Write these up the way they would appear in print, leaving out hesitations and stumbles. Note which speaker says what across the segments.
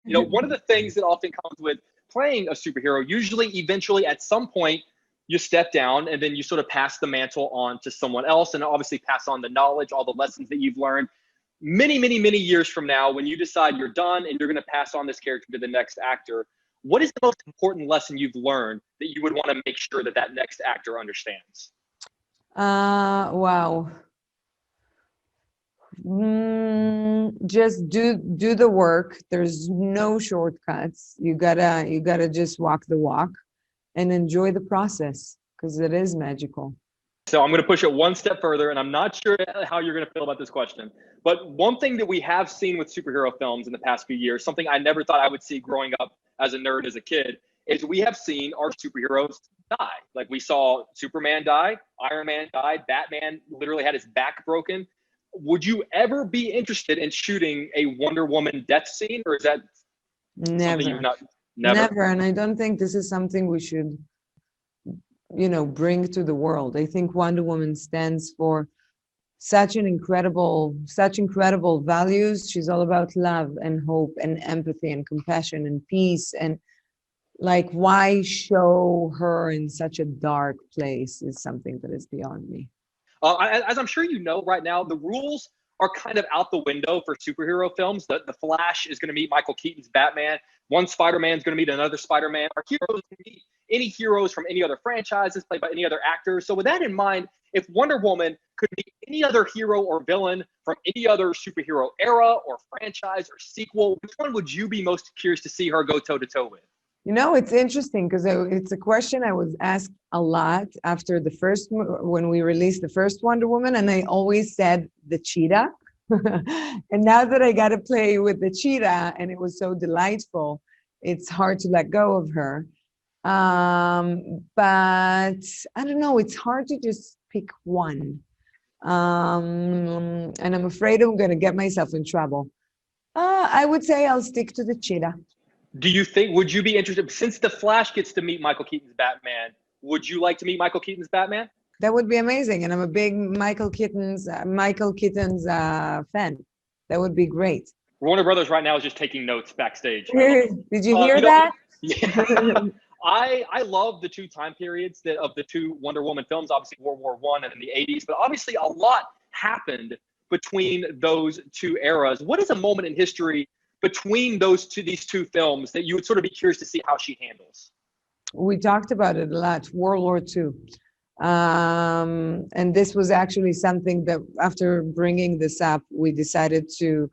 Speaker 1: One of the things that often comes with playing a superhero, usually eventually at some point you step down and then you sort of pass the mantle on to someone else, and obviously pass on the knowledge, all the lessons that you've learned. Many, many, many years from now, when you decide you're done and you're going to pass on this character to the next actor, what is the most important lesson you've learned that you would want to make sure that that next actor understands?
Speaker 2: Wow. Just do the work. There's no shortcuts. You gotta just walk the walk and enjoy the process, because it is magical.
Speaker 1: So I'm going to push it one step further, and I'm not sure how you're going to feel about this question. But one thing that we have seen with superhero films in the past few years, something I never thought I would see growing up as a nerd as a kid, is we have seen our superheroes die. Like we saw Superman die, Iron Man died, Batman literally had his back broken. Would you ever be interested in shooting a Wonder Woman death scene, or is that something you've not?
Speaker 2: Never. And I don't think this is something we should, bring to the world. I think Wonder Woman stands for such incredible values. She's all about love and hope and empathy and compassion and peace. And like, why show her in such a dark place is something that is beyond me.
Speaker 1: As I'm sure you know right now, the rules are kind of out the window for superhero films. The Flash is going to meet Michael Keaton's Batman. One Spider-Man is going to meet another Spider-Man. Our heroes can meet any heroes from any other franchises played by any other actors. So with that in mind, if Wonder Woman could meet any other hero or villain from any other superhero era or franchise or sequel, which one would you be most curious to see her go toe-to-toe with?
Speaker 2: It's interesting because it's a question I was asked a lot after when we released the first Wonder Woman, and I always said the cheetah. And now that I got to play with the cheetah and it was so delightful, it's hard to let go of her. But I don't know, it's hard to just pick one. And I'm afraid I'm going to get myself in trouble. I would say I'll stick to the cheetah.
Speaker 1: Would you be interested, since the Flash gets to meet Michael Keaton's Batman, would you like to meet Michael Keaton's Batman?
Speaker 2: That would be amazing. And I'm a big Michael Keaton's fan. That would be great.
Speaker 1: Warner Brothers right now is just taking notes backstage.
Speaker 2: Did you hear that?
Speaker 1: Yeah. I love the two time periods of the two Wonder Woman films, obviously World War I and in the 80s, but obviously a lot happened between those two eras. What is a moment in history between these two films that you would sort of be curious to see how she handles?
Speaker 2: We talked about it a lot, World War II. And this was actually something that after bringing this up, we decided to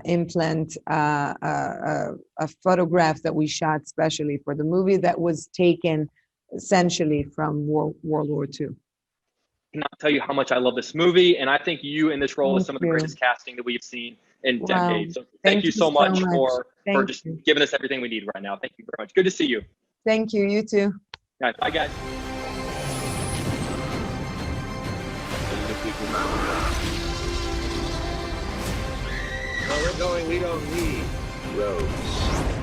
Speaker 2: implant a photograph that we shot specially for the movie that was taken essentially from World War II.
Speaker 1: I cannot tell you how much I love this movie, and I think you in this role is some of the greatest casting that we've seen in decades. So thank you so much for just giving us everything we need right now. Thank you very much. Good to see you.
Speaker 2: Thank you. You too.
Speaker 1: All right, bye, guys.
Speaker 3: Where we're going, we don't need roads.